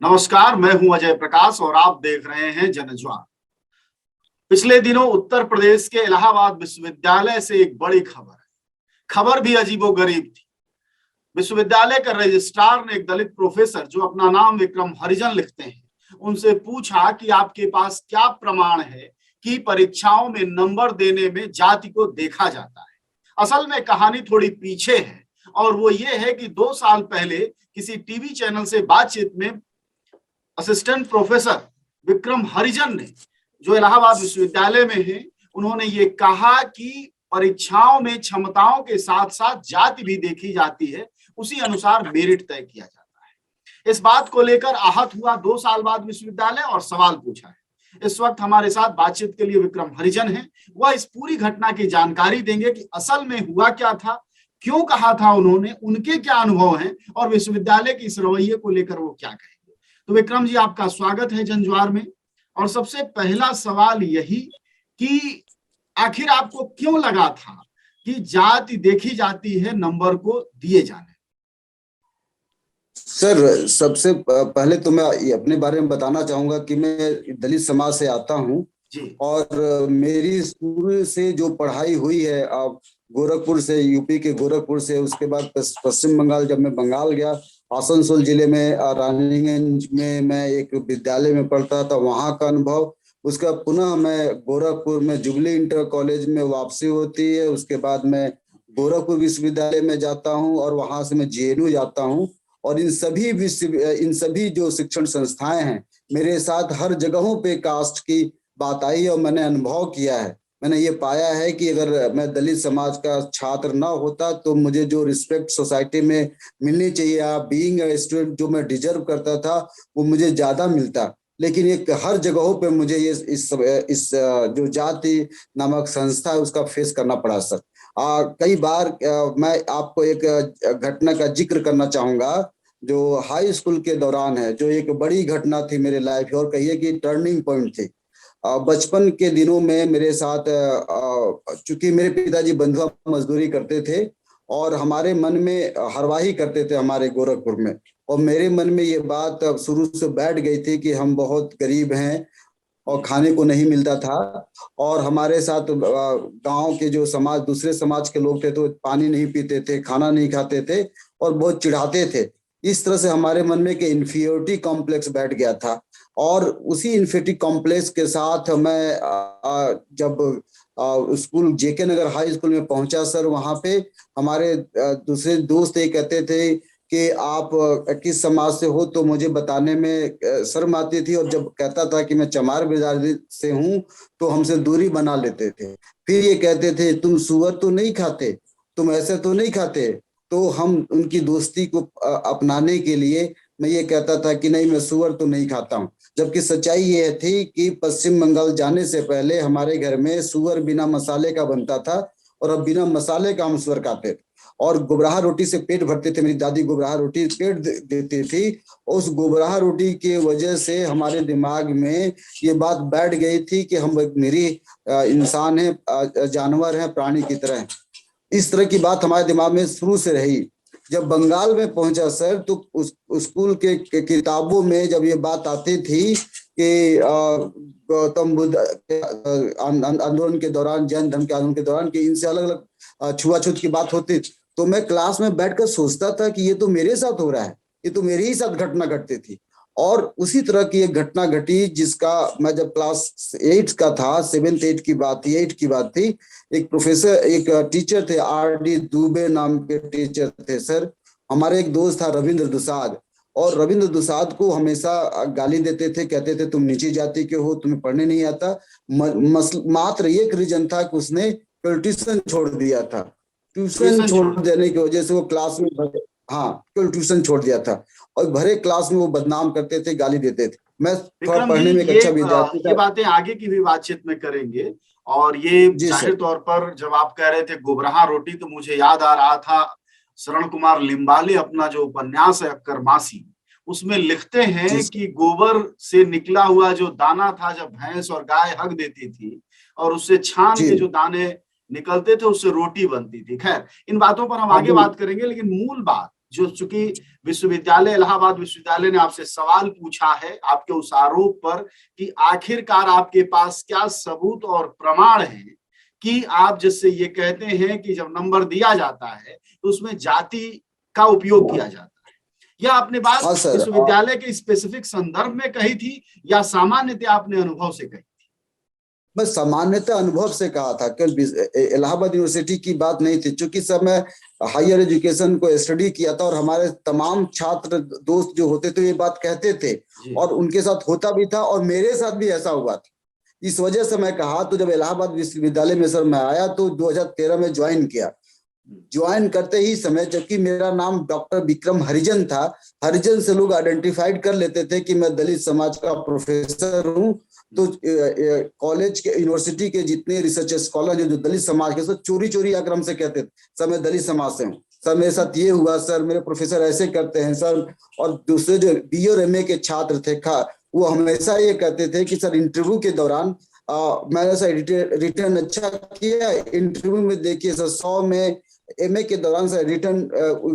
नमस्कार, मैं हूं अजय प्रकाश और आप देख रहे हैं जनज्वार। पिछले दिनों उत्तर प्रदेश के इलाहाबाद विश्वविद्यालय से एक बड़ी खबर है। खबर भी अजीबोगरीब थी। विश्वविद्यालय का रजिस्ट्रार ने एक दलित प्रोफेसर जो अपना नाम विक्रम हरिजन लिखते हैं, उनसे पूछा कि आपके पास क्या प्रमाण है कि परीक्षाओं में नंबर देने में जाति को देखा जाता है। असल में कहानी थोड़ी पीछे है और वो ये है कि 2 साल पहले किसी टीवी चैनल से बातचीत में असिस्टेंट प्रोफेसर विक्रम हरिजन ने, जो इलाहाबाद विश्वविद्यालय में है, उन्होंने ये कहा कि परीक्षाओं में क्षमताओं के साथ साथ जाति भी देखी जाती है, उसी अनुसार मेरिट तय किया जाता है। इस बात को लेकर आहत हुआ 2 साल बाद विश्वविद्यालय और सवाल पूछा है। इस वक्त हमारे साथ बातचीत के लिए विक्रम हरिजन है। वह इस पूरी घटना की जानकारी देंगे कि असल में हुआ क्या था, क्यों कहा था उन्होंने, उनके क्या अनुभव हैं और विश्वविद्यालय के इस रवैये को लेकर वो क्या कहेंगे। तो विक्रम जी, आपका स्वागत है जनज्वार में। और सबसे पहला सवाल यही कि आखिर आपको क्यों लगा था कि जाति देखी जाती है नंबर को दिए जाने। सर, सबसे पहले तो मैं अपने बारे में बताना चाहूंगा कि मैं दलित समाज से आता हूं और मेरी शुरू से जो पढ़ाई हुई है गोरखपुर से, यूपी के गोरखपुर से, उसके बाद पश्चिम बंगाल, जब मैं बंगाल गया, आसनसोल जिले में रानीगंज में मैं एक विद्यालय में पढ़ता था, वहां का अनुभव। उसका पुनः मैं गोरखपुर में जुबली इंटर कॉलेज में वापसी होती है। उसके बाद मैं गोरखपुर विश्वविद्यालय में जाता हूं और वहां से मैं जेएनयू जाता हूं। और इन सभी जो शिक्षण संस्थाएं हैं, मेरे साथ हर जगहों पे कास्ट की बात आई और मैंने अनुभव किया है। मैंने ये पाया है कि अगर मैं दलित समाज का छात्र ना होता तो मुझे जो रिस्पेक्ट सोसाइटी में मिलनी चाहिए, बीइंग अ स्टूडेंट, जो मैं डिजर्व करता था, वो मुझे ज्यादा मिलता। लेकिन एक हर जगहों पे मुझे ये इस जो जाति नामक संस्था है उसका फेस करना पड़ा सर। कई बार मैं आपको एक घटना का जिक्र करना चाहूंगा जो हाई स्कूल के दौरान है, जो एक बड़ी घटना थी मेरे लाइफ और कहिए कि टर्निंग पॉइंट थी। बचपन के दिनों में मेरे साथ, चूंकि मेरे पिताजी बंधुआ मजदूरी करते थे और हमारे मन में हरवाही करते थे हमारे गोरखपुर में, और मेरे मन में ये बात शुरू से बैठ गई थी कि हम बहुत गरीब हैं और खाने को नहीं मिलता था। और हमारे साथ गांव के जो समाज, दूसरे समाज के लोग थे, तो पानी नहीं पीते थे, खाना नहीं खाते थे और बहुत चिढ़ाते थे। इस तरह से हमारे मन में एक इंफीरियोरिटी कॉम्प्लेक्स बैठ गया था। और उसी इंफीरियोरिटी कॉम्प्लेक्स के साथ मैं जब स्कूल जेके नगर हाई स्कूल में पहुंचा सर, वहां पे हमारे दूसरे दोस्त ये कहते थे कि आप किस समाज से हो, तो मुझे बताने में शर्म आती थी। और जब कहता था कि मैं चमार बिरादरी से हूँ तो हमसे दूरी बना लेते थे। फिर ये कहते थे, तुम सुअर तो नहीं खाते, तुम ऐसे तो नहीं खाते। तो हम उनकी दोस्ती को अपनाने के लिए मैं ये कहता था कि नहीं, मैं सुअर तो नहीं खाता हूँ। जबकि सच्चाई ये थी कि पश्चिम बंगाल जाने से पहले हमारे घर में सुअर बिना मसाले का बनता था और अब बिना मसाले का हम सुअर खाते थे। और गुबराहा रोटी से पेट भरते थे। मेरी दादी गुबराहा रोटी पेट देती थी। उस गुबराहा रोटी की वजह से हमारे दिमाग में ये बात बैठ गई थी कि हम एक निरीह इंसान है, जानवर है, प्राणी की तरह है। इस तरह की बात हमारे दिमाग में शुरू से रही। जब बंगाल में पहुंचा सर, तो उस स्कूल के किताबों में जब ये बात आती थी कि गौतम बुद्ध आंदोलन के दौरान, जैन धर्म के आंदोलन के दौरान, कि इनसे अलग अलग छुआछूत की बात होती, तो मैं क्लास में बैठकर सोचता था कि ये तो मेरे साथ हो रहा है, ये तो मेरे ही साथ घटना घटती थी। और उसी तरह की एक घटना घटी जिसका मैं जब क्लास 8 का था, 7th 8 की बात थी, 8 की बात थी। एक प्रोफेसर, एक टीचर थे, आर.डी. दुबे नाम के टीचर थे सर। हमारे एक दोस्त था रविंद्र दुसाद, और रविंद्र दुसाद को हमेशा गाली देते थे, कहते थे तुम नीची जाति के हो, तुम्हें पढ़ने नहीं आता। मात्र एक रीजन था कि उसने ट्यूशन छोड़ दिया था। ट्यूशन छोड़ देने की वजह से वो क्लास में, हाँ, ट्यूशन छोड़ दिया था और भरे क्लास में वो बदनाम करते थे, गाली देते थे। मैं थोड़ा पढ़ने में एक अच्छा विद्यार्थी था। ये बातें आगे की भी बातचीत में करेंगे। और ये जाहिर तौर पर जब आप कह रहे थे गुबराहा रोटी, तो मुझे याद आ रहा था शरण कुमार लिम्बाले अपना जो उपन्यास है अक्कर मासी, उसमें लिखते हैं कि गोबर से निकला हुआ जो दाना था, जब भैंस और गाय हग देती थी और उससे छान के जो दाने निकलते थे, उससे रोटी बनती थी। खैर, इन बातों पर हम आगे बात करेंगे, लेकिन मूल बात जो, चूंकि विश्वविद्यालय, इलाहाबाद विश्वविद्यालय ने आपसे सवाल पूछा है आपके उस आरोप पर कि आखिरकार आपके पास क्या सबूत और प्रमाण है कि आप जिससे ये कहते हैं कि जब नंबर दिया जाता है तो उसमें जाति का उपयोग किया जाता है। या आपने बात विश्वविद्यालय के स्पेसिफिक संदर्भ में कही थी या सामान्यतः आपने अनुभव से कही? मैं सामान्यतः अनुभव से कहा था, कल इलाहाबाद यूनिवर्सिटी की बात नहीं थी, क्योंकि सब मैं हायर एजुकेशन को स्टडी किया था और हमारे तमाम छात्र दोस्त जो होते थे ये बात कहते थे और उनके साथ होता भी था और मेरे साथ भी ऐसा हुआ था। इस वजह से मैं कहा, तो जब इलाहाबाद विश्वविद्यालय में सर मैं आया तो 2013 में ज्वाइन किया। ज्वाइन करते ही समय, जबकि मेरा नाम डॉक्टर विक्रम हरिजन था, हरिजन से लोग आइडेंटिफाइड कर लेते थे कि मैं दलित समाज का प्रोफेसर हूँ। तो कॉलेज के, यूनिवर्सिटी के जितने रिसर्च स्कॉलर जो दलित समाज के, सब चोरी चोरी आकर हमसे कहते थे सर मैं दलित समाज से हूँ, सर मेरे साथ ये हुआ, सर मेरे प्रोफेसर ऐसे करते हैं सर। और दूसरे जो BA और MA के छात्र थे वो हमेशा ये कहते थे कि सर इंटरव्यू के दौरान मैंने सर रिटर्न अच्छा किया, इंटरव्यू में देखिए सर 100 में MA के दौरान सर रिटर्न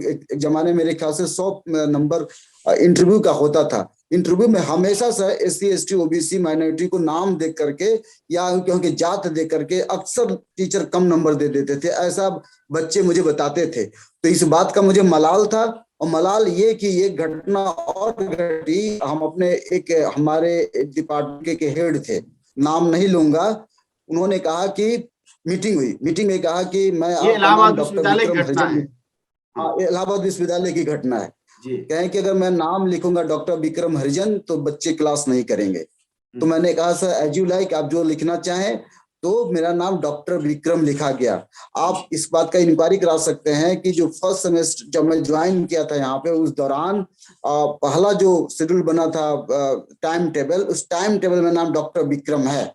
एक जमाने मेरे ख्याल से 100 नंबर इंटरव्यू का होता था। इंटरव्यू में हमेशा sir SC ST OBC minority को नाम देख करके या क्योंकि जात देख करके अक्सर टीचर कम नंबर दे देते थे, ऐसा बच्चे मुझे बताते थे। तो इस बात का मुझे मलाल था और मलाल ये कि ये घटना और घटी। हम अपने हमारे डिपार्टमेंट के हेड थे, नाम नहीं लूंगा, उन्होंने कहा कि मीटिंग हुई, मीटिंग में कहा कि मैं इलाहाबाद विश्वविद्यालय की घटना है। हाँ, इलाहाबाद विश्वविद्यालय की घटना है। कहें कि अगर मैं नाम लिखूंगा डॉक्टर विक्रम हरिजन तो बच्चे क्लास नहीं करेंगे। तो मैंने कहा सर एज यू लाइक, आप जो लिखना चाहें। तो मेरा नाम डॉक्टर विक्रम लिखा गया। आप इस बात का इंक्वायरी करा सकते हैं कि जो फर्स्ट सेमेस्टर जब मैं ज्वाइन किया था यहाँ पे, उस दौरान पहला जो शेड्यूल बना था टाइम टेबल, उस टाइम टेबल में नाम डॉक्टर विक्रम है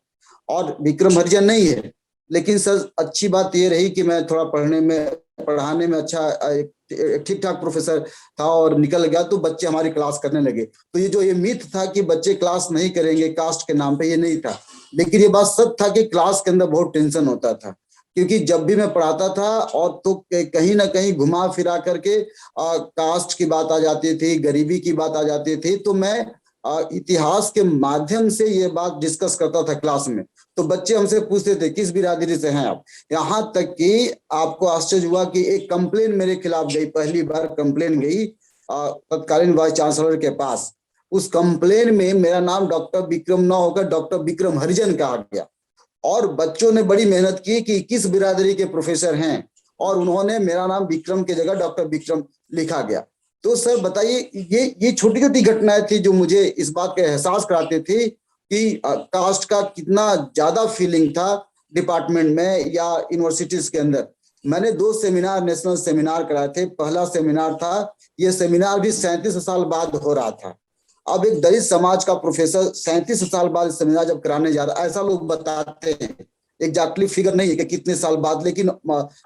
और विक्रम हरिजन नहीं है। लेकिन सर अच्छी बात ये रही कि मैं थोड़ा पढ़ाने में अच्छा ठीक ठाक प्रोफेसर था और निकल गया, तो बच्चे हमारी क्लास करने लगे। तो ये मिथ था कि बच्चे क्लास नहीं करेंगे कास्ट के नाम पे, ये नहीं था। लेकिन ये बात सच था कि क्लास के अंदर बहुत टेंशन होता था, क्योंकि जब भी मैं पढ़ाता था और तो कहीं ना कहीं घुमा फिरा करके कास्ट की बात आ जाती थी, गरीबी की बात आ जाती थी। तो मैं इतिहास के माध्यम से ये बात डिस्कस करता था क्लास में। तो बच्चे हमसे पूछते थे किस बिरादरी से हैं आप। यहाँ तक कि आपको आश्चर्य हुआ कि एक कंप्लेन मेरे खिलाफ गई, पहली बार कंप्लेन गई तत्कालीन वाइस चांसलर के पास। उस कंप्लेन में मेरा नाम डॉक्टर विक्रम न होकर डॉक्टर विक्रम हरिजन कहा गया और बच्चों ने बड़ी मेहनत की कि किस बिरादरी के प्रोफेसर हैं और उन्होंने मेरा नाम विक्रम की जगह डॉक्टर विक्रम लिखा गया। तो सर बताइए, ये छोटी छोटी घटनाएं थी जो मुझे इस बात का एहसास कराती थी कि कास्ट का कितना ज्यादा फीलिंग था डिपार्टमेंट में या यूनिवर्सिटीज के अंदर। मैंने 2 सेमिनार, नेशनल सेमिनार कराए थे। पहला सेमिनार था, ये सेमिनार भी 37 साल बाद हो रहा था। अब एक दलित समाज का प्रोफेसर 37 साल बाद सेमिनार जब कराने जा रहा है, ऐसा लोग बताते हैं, एग्जैक्टली फिगर नहीं है कि कितने साल बाद, लेकिन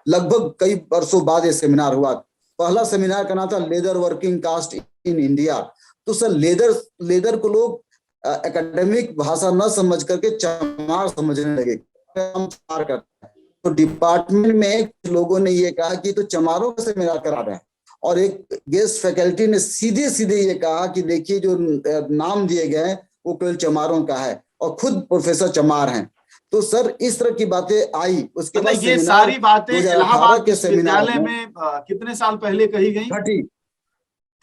लगभग कई वर्षों बाद ये सेमिनार हुआ। पहला सेमिनार का नाम था leather working caste in India. तो सर लेदर को लोग एकेडमिक भाषा न समझ करके चमार समझने लगे। तो डिपार्टमेंट में लोगों ने ये कहा कि तो चमारों का सेमिनार करा रहे हैं और एक गेस्ट फैकल्टी ने सीधे सीधे ये कहा कि देखिए जो नाम दिए गए हैं वो केवल चमारों का है और खुद प्रोफेसर चमार हैं। तो सर इस तरह की बातें आई। उसके बाद ये सारी बातें इलाहाबाद के विश्वविद्यालय में कितने साल पहले कही गई?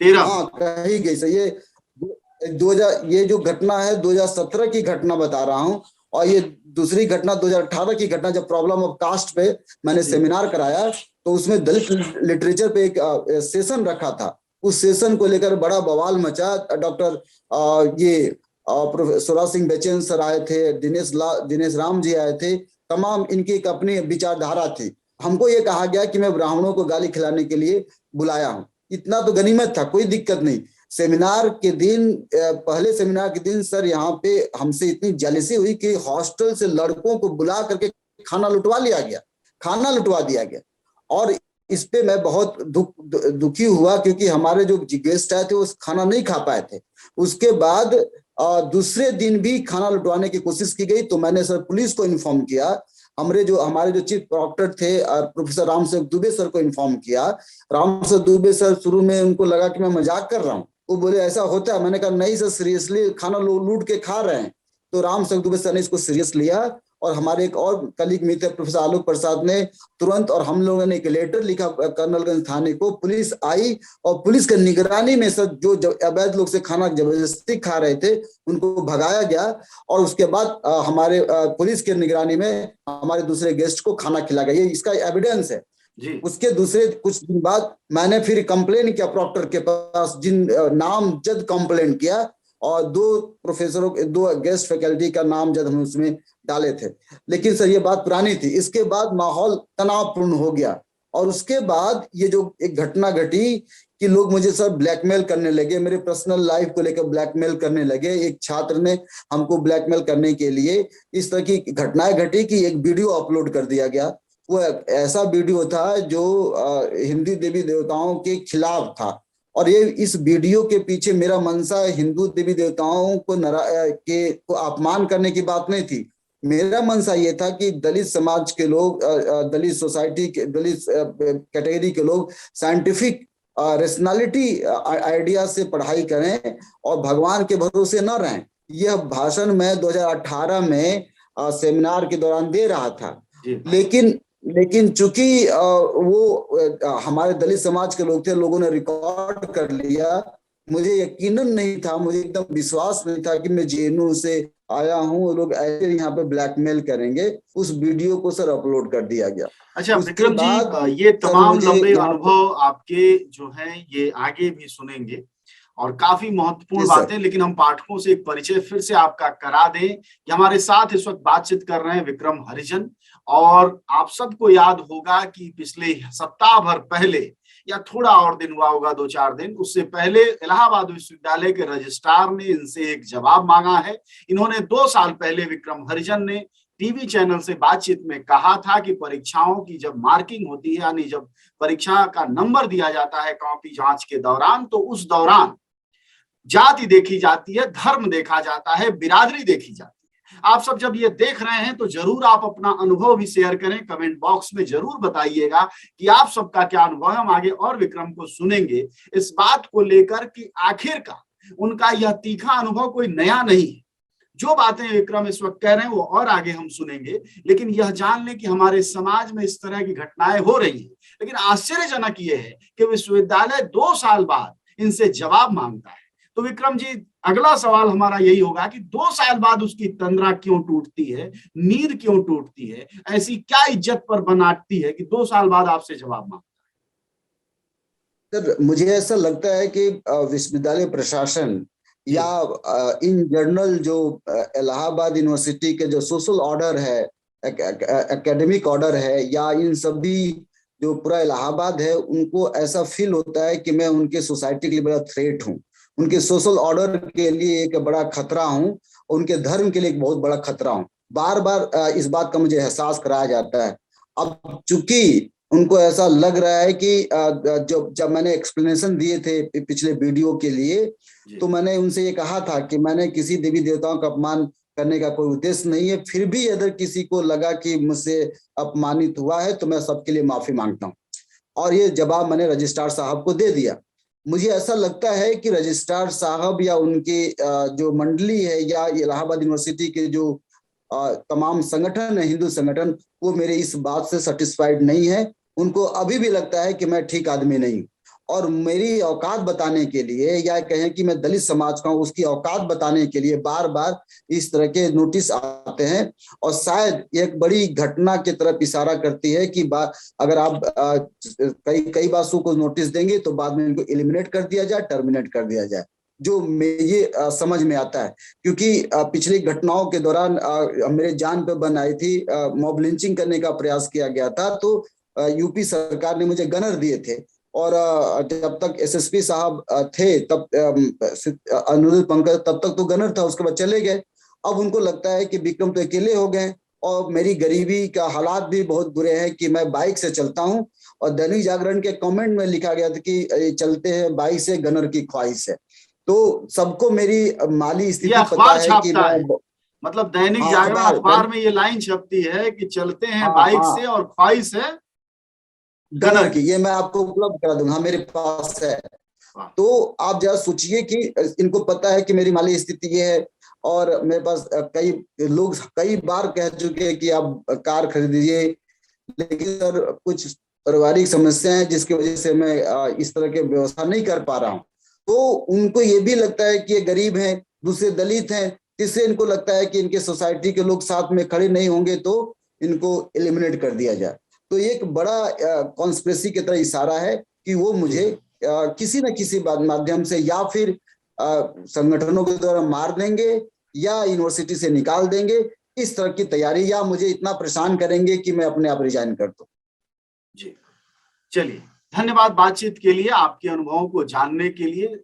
13। हाँ कही गई सर। ये 2000, ये जो घटना है 2017 की घटना बता रहा हूँ और ये दूसरी घटना 2018 की घटना, जब प्रॉब्लम ऑफ कास्ट पे मैंने सेमिनार कराया तो उसमें दलित लिटरेचर पे एक सेशन रखा था। उस सेशन को लेकर बड़ा बवाल मचा। डॉक्टर प्रोफेसर सिंह बेचैन सर आए थे, दिनेश राम जी आए थे, तमाम इनकी एक अपनी विचारधारा थी। हमको ये कहा गया कि मैं ब्राह्मणों को गाली खिलाने के लिए बुलाया हूँ। इतना तो गनीमत था, कोई दिक्कत नहीं। सेमिनार के दिन, पहले सेमिनार के दिन सर यहाँ पे हमसे इतनी जेलसी हुई कि हॉस्टल से लड़कों को बुला करके खाना लुटवा दिया गया। और इस पे मैं बहुत दुखी हुआ क्योंकि हमारे जो गेस्ट आए थे वो खाना नहीं खा पाए थे। उसके बाद दूसरे दिन भी खाना लुटवाने की कोशिश की गई। तो मैंने सर पुलिस को इन्फॉर्म किया। हमारे जो चीफ प्रॉक्टर थे प्रोफेसर रामसेवक दुबे सर को इन्फॉर्म किया। रामसेवक दुबे सर शुरू में उनको लगा कि मैं मजाक कर रहा हूँ, वो बोले ऐसा होता है? मैंने कहा नहीं सर, सीरियसली खाना लूट के खा रहे हैं। तो रामसेवक दुबे सर ने इसको सीरियस लिया और हमारे एक और कलीग मित्र प्रोफेसर आलोक प्रसाद ने तुरंत, और हम लोगों ने एक लेटर लिखा कर्नलगंज थाने को। पुलिस आई और पुलिस के निगरानी में सर जो अवैध लोग से खाना जबरदस्ती खा रहे थे उनको भगाया गया, और उसके बाद हमारे पुलिस के निगरानी में हमारे दूसरे गेस्ट को खाना खिलाया गया। ये इसका एविडेंस है जी। उसके दूसरे कुछ दिन बाद मैंने फिर कंप्लेन किया प्रॉक्टर के पास, जिन नामजद कंप्लेन किया, और 2 प्रोफेसरों, 2 गेस्ट फैकल्टी का नाम जब हम उसमें डाले थे। लेकिन सर ये बात पुरानी थी। इसके बाद माहौल तनावपूर्ण हो गया, और उसके बाद ये जो एक घटना घटी कि लोग मुझे सर ब्लैकमेल करने लगे, मेरे पर्सनल लाइफ को लेकर ब्लैकमेल करने लगे। एक छात्र ने हमको ब्लैकमेल करने के लिए इस तरह की घटनाएं घटी कि एक वीडियो अपलोड कर दिया गया। वो ऐसा वीडियो था जो हिंदू देवी देवताओं के खिलाफ था, और ये इस वीडियो के पीछे मेरा मंशा हिंदू देवी देवताओं को अपमान करने की बात नहीं थी। मेरा मंशा ये था कि दलित समाज के लोग, दलित सोसाइटी के, दलित कैटेगरी के लोग साइंटिफिक रेशनैलिटी आइडिया से पढ़ाई करें और भगवान के भरोसे न रहें। यह भाषण मैं 2018 में सेमिनार के दौरान दे रहा था। लेकिन चूंकि वो हमारे दलित समाज के लोग थे, लोगों ने रिकॉर्ड कर लिया। मुझे यकीनन नहीं था, मुझे एकदम विश्वास नहीं था कि मैं जेएनयू से आया हूँ, लोग ऐसे यहाँ पे ब्लैकमेल करेंगे। उस वीडियो को सर अपलोड कर दिया गया। अच्छा विक्रम जी, ये तमाम लंबे अनुभव आपके जो हैं ये आगे भी सुनेंगे और काफी महत्वपूर्ण बातें, लेकिन हम पाठकों से एक परिचय फिर से आपका करा दें कि हमारे साथ इस वक्त बातचीत कर रहे हैं विक्रम हरिजन। और आप सबको याद होगा कि पिछले सप्ताह भर पहले या थोड़ा और दिन हुआ होगा, 2-4 दिन, उससे पहले इलाहाबाद विश्वविद्यालय के रजिस्ट्रार ने इनसे एक जवाब मांगा है। इन्होंने 2 साल पहले विक्रम हरिजन ने टीवी चैनल से बातचीत में कहा था कि परीक्षाओं की जब मार्किंग होती है, यानी जब परीक्षा का नंबर दिया जाता है कॉपी जांच के दौरान, तो उस दौरान जाति देखी जाती है, धर्म देखा जाता है, बिरादरी देखी जाती है। आप सब जब ये देख रहे हैं तो जरूर आप अपना अनुभव भी शेयर करें, कमेंट बॉक्स में जरूर बताइएगा कि आप सबका क्या अनुभव है। हम आगे और विक्रम को सुनेंगे इस बात को लेकर कि आखिरकार उनका यह तीखा अनुभव कोई नया नहीं है। जो बातें विक्रम इस वक्त कह रहे हैं वो और आगे हम सुनेंगे, लेकिन यह जान लें कि हमारे समाज में इस तरह की घटनाएं हो रही हैं। लेकिन आश्चर्यजनक ये है कि विश्वविद्यालय 2 साल बाद इनसे जवाब मांगता है। तो विक्रम जी, अगला सवाल हमारा यही होगा कि 2 साल बाद उसकी तंद्रा क्यों टूटती है, नींद क्यों टूटती है, ऐसी क्या इज्जत पर बनाती है कि 2 साल बाद आपसे जवाब मांगता है? सर मुझे ऐसा लगता है कि विश्वविद्यालय प्रशासन या इन जनरल जो इलाहाबाद यूनिवर्सिटी के जो सोशल ऑर्डर है, एकेडमिक ऑर्डर है, या इन सभी जो पूरा इलाहाबाद है, उनको ऐसा फील होता है कि मैं उनके सोसाइटी के लिए बड़ा थ्रेट हूँ, उनके सोशल ऑर्डर के लिए एक बड़ा खतरा हूँ, उनके धर्म के लिए एक बहुत बड़ा खतरा हूँ। बार बार इस बात का मुझे एहसास कराया जाता है। अब चूंकि उनको ऐसा लग रहा है कि जब मैंने एक्सप्लेनेशन दिए थे पिछले वीडियो के लिए, तो मैंने उनसे ये कहा था कि मैंने किसी देवी देवताओं का अपमान करने का कोई उद्देश्य नहीं है। फिर भी अगर किसी को लगा कि मुझसे अपमानित हुआ है तो मैं सबके लिए माफी मांगता हूँ, और ये जवाब मैंने रजिस्ट्रार साहब को दे दिया। मुझे ऐसा लगता है कि रजिस्ट्रार साहब या उनके जो मंडली है या इलाहाबाद यूनिवर्सिटी के जो तमाम संगठन है, हिंदू संगठन, वो मेरे इस बात से सेटिस्फाइड नहीं है। उनको अभी भी लगता है कि मैं ठीक आदमी नहीं, और मेरी औकात बताने के लिए, या कहें कि मैं दलित समाज का हूं, उसकी औकात बताने के लिए बार बार इस तरह के नोटिस आते हैं, और शायद एक बड़ी घटना की तरफ इशारा करती है कि अगर आप कई बातों को नोटिस देंगे तो बाद में इनको एलिमिनेट कर दिया जाए, टर्मिनेट कर दिया जाए, जो ये समझ में आता है। क्योंकि पिछली घटनाओं के दौरान मेरे जान पे बन आई थी, मॉब लिंचिंग करने का प्रयास किया गया था, तो यूपी सरकार ने मुझे गनर दिए थे, और जब तक एसएसपी साहब थे, तब अनुरुद्ध पंकज, तब तक तो गनर था, उसके बाद चले गए। अब उनको लगता है कि विक्रम तो अकेले हो गए, और मेरी गरीबी का हालात भी बहुत बुरे हैं कि मैं बाइक से चलता हूं, और दैनिक जागरण के कमेंट में लिखा गया था कि चलते हैं बाइक से, गनर की ख्वाहिश है। तो सबको मेरी माली स्थिति पता है कि मैं मतलब दैनिक हाँ, जागरण अखबार में ये लाइन छपती है कि चलते हैं हाँ, बाइक हाँ, से और ख्वाहिश है डॉलर की, ये मैं आपको उपलब्ध करा दूंगा, हाँ, मेरे पास है। वाह, तो आप जरा सोचिए कि इनको पता है कि मेरी माली स्थिति ये है, और मेरे पास कई लोग कई बार कह चुके हैं कि आप कार खरीद लीजिए, लेकिन सर कुछ पारिवारिक समस्या है जिसकी वजह से मैं इस तरह के व्यवस्था नहीं कर पा रहा हूँ। तो उनको ये भी लगता है कि ये गरीब हैं, दूसरे दलित हैं, इससे इनको लगता है कि इनके सोसाइटी के लोग साथ में खड़े नहीं होंगे तो इनको एलिमिनेट कर दिया जाए। तो ये एक बड़ा कॉन्स्पिरेसी की तरह इशारा है कि वो मुझे किसी न किसी माध्यम से या फिर संगठनों के द्वारा मार देंगे या यूनिवर्सिटी से निकाल देंगे, इस तरह की तैयारी, या मुझे इतना परेशान करेंगे कि मैं अपने आप रिजाइन कर दूं। जी चलिए, धन्यवाद बातचीत के लिए, आपके अनुभवों को जानने के लिए।